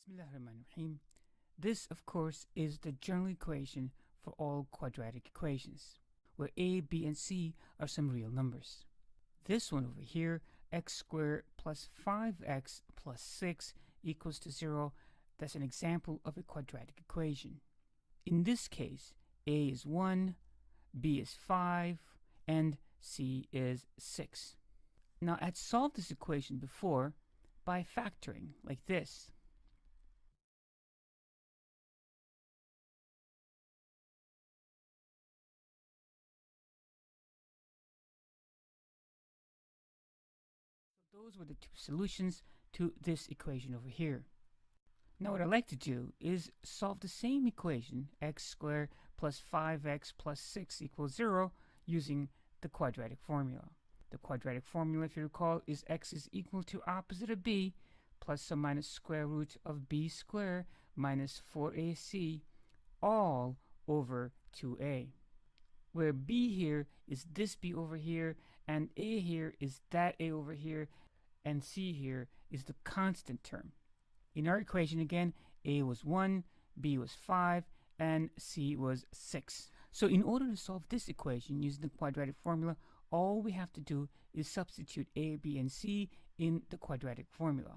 Bismillahirrahmanirrahim. This, of course, is the general equation for all quadratic equations, where a, b, and c are some real numbers. This one over here, x squared plus 5x plus 6 equals to 0, that's an example of a quadratic equation. In this case, a is 1, b is 5, and c is 6. Now, I had solved this equation before by factoring, like this. Those were the two solutions to this equation over here. Now what I'd like to do is solve the same equation, x squared plus 5x plus 6 equals 0, using the quadratic formula. The quadratic formula, if you recall, is x is equal to opposite of b plus or minus square root of b squared minus 4ac all over 2a. Where b here is this b over here, and a here is that a over here, and c here is the constant term. In our equation again, a was 1, b was 5, and c was 6. So in order to solve this equation using the quadratic formula, all we have to do is substitute a, b, and c in the quadratic formula.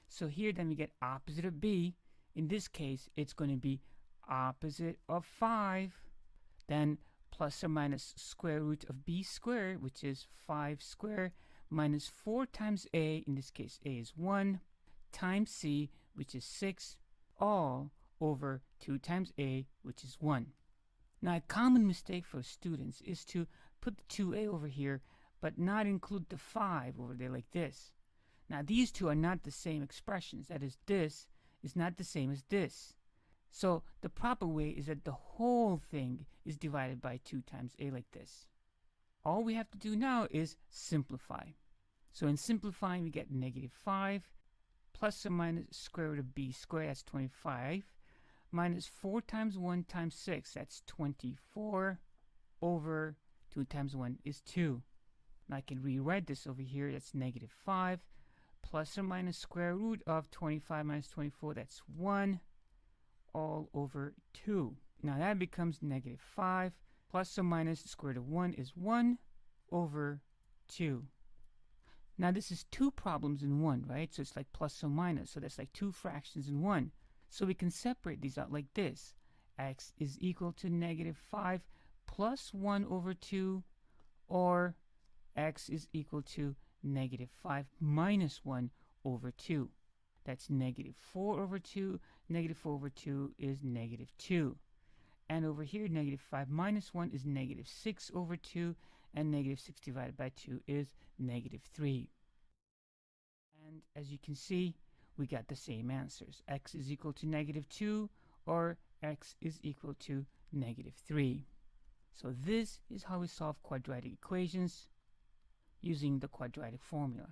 So here then we get opposite of b. In this case, it's going to be opposite of 5, then plus or minus square root of b squared, which is 5 squared, minus 4 times a, in this case a is 1, times c, which is 6, all over 2 times a, which is 1. Now a common mistake for students is to put the 2a over here, but not include the 5 over there like this. Now these two are not the same expressions, that is, this is not the same as this. So the proper way is that the whole thing is divided by 2 times a like this. All we have to do now is simplify. So in simplifying, we get negative 5 plus or minus square root of b squared, that's 25, minus 4 times 1 times 6, that's 24, over 2 times 1 is 2. Now I can rewrite this over here, that's negative 5, plus or minus square root of 25 minus 24, that's 1, all over 2. Now that becomes negative 5, plus or minus the square root of 1 is 1, over 2. Now this is two problems in one, right? So it's like plus or minus, so that's like two fractions in one. So we can separate these out like this. X is equal to negative 5 plus 1 over 2, or x is equal to negative 5 minus 1 over 2. That's negative 4 over 2. Negative 4 over 2 is negative 2. And over here, negative 5 minus 1 is negative 6 over 2. And negative 6 divided by 2 is negative 3. And as you can see, we got the same answers. X is equal to negative 2, or x is equal to negative 3. So this is how we solve quadratic equations using the quadratic formula.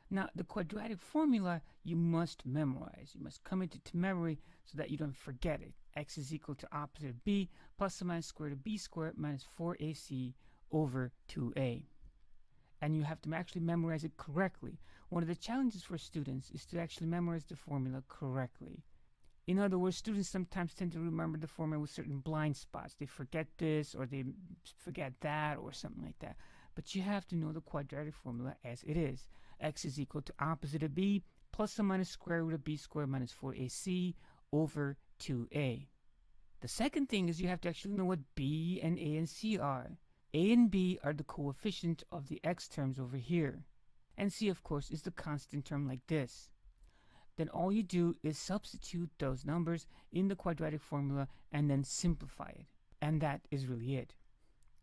Now, the quadratic formula you must memorize. You must commit it to memory so that you don't forget it. X is equal to opposite of b plus or minus square root of b squared minus 4ac over 2a. And you have to actually memorize it correctly. One of the challenges for students is to actually memorize the formula correctly. In other words, students sometimes tend to remember the formula with certain blind spots. They forget this, or they forget that, or something like that. But you have to know the quadratic formula as it is. X is equal to opposite of b plus or minus square root of b squared minus 4ac over 2a. The second thing is you have to actually know what b and a and c are. A and b are the coefficient of the x terms over here. And c, of course, is the constant term like this. Then all you do is substitute those numbers in the quadratic formula and then simplify it. And that is really it.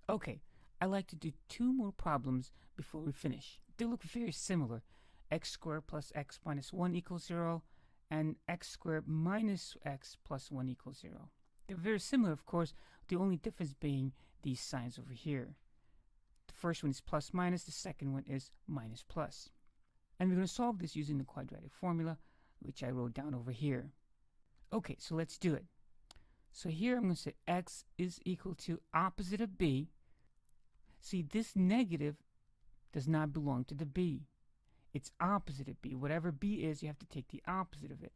Okay, I'd like to do two more problems before we finish. They look very similar. X squared plus x minus 1 equals 0, and x squared minus x plus 1 equals 0. They're very similar, of course, the only difference being these signs over here. The first one is plus minus, the second one is minus plus. And we're going to solve this using the quadratic formula, which I wrote down over here. Okay, so let's do it. So here I'm going to say x is equal to opposite of b. See, this negative does not belong to the b. It's opposite of b. Whatever b is, you have to take the opposite of it.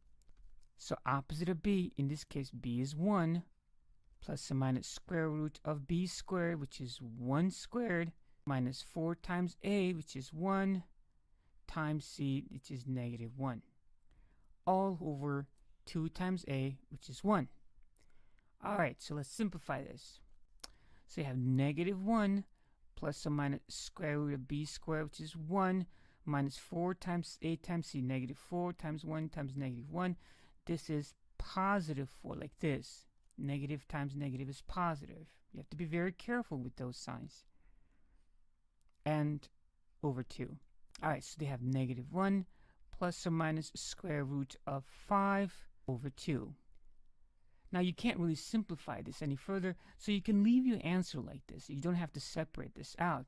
So opposite of b, in this case b is 1, plus or minus square root of b squared, which is 1 squared, minus 4 times a, which is 1, times c, which is negative 1, all over 2 times a, which is 1. Alright, so let's simplify this. So you have negative 1 plus or minus square root of b squared, which is 1, minus 4 times a times c, negative 4 times 1 times negative 1. This is positive 4, like this. Negative times negative is positive. You have to be very careful with those signs. And over 2. Alright, so they have negative 1 plus or minus square root of 5 over 2. Now you can't really simplify this any further, so you can leave your answer like this. You don't have to separate this out.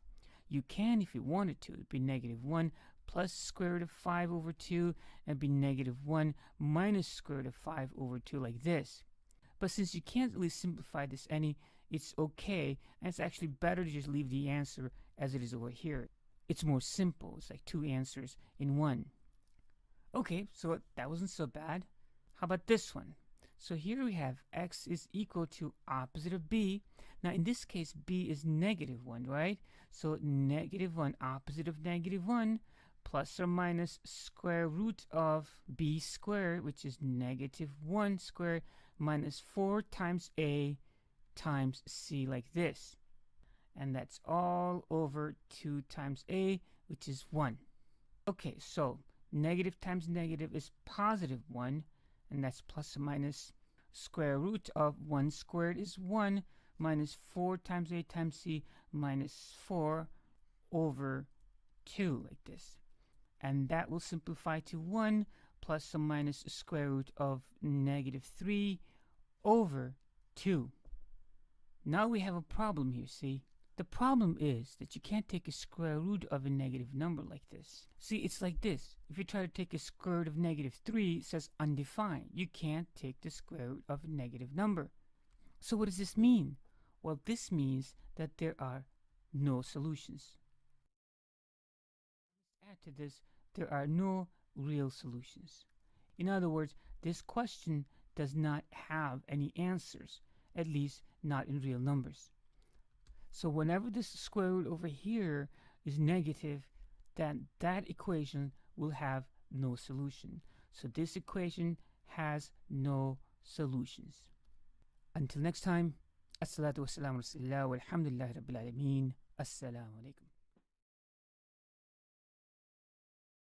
You can if you wanted to. It'd be negative 1 plus square root of 5 over 2, and be negative 1 minus square root of 5 over 2, like this. But since you can't really simplify this any, it's okay, and it's actually better to just leave the answer as it is over here. It's more simple. It's like 2 answers in 1. Okay, so that wasn't so bad. How about this one? So here we have x is equal to opposite of b. Now in this case, b is negative 1, right? So negative 1, opposite of negative 1, plus or minus square root of b squared, which is negative 1 squared, minus 4 times a times c, like this. And that's all over 2 times a, which is 1. Okay, so negative times negative is positive 1, and that's plus or minus square root of 1 squared is 1, minus 4 times a times c, minus 4 over 2, like this. And that will simplify to 1 plus or minus square root of negative 3 over 2. Now we have a problem here, see? The problem is that you can't take a square root of a negative number like this. See, it's like this. If you try to take a square root of negative 3, it says undefined. You can't take the square root of a negative number. So what does this mean? Well, this means that there are no solutions. Add to this, there are no real solutions. In other words, this question does not have any answers, at least not in real numbers. So whenever this square root over here is negative, then that equation will have no solution. So this equation has no solutions. Until next time, as-salatu was-salamu ala rasulillah walhamdulillahi rabbil alameen. Assalamu alaikum.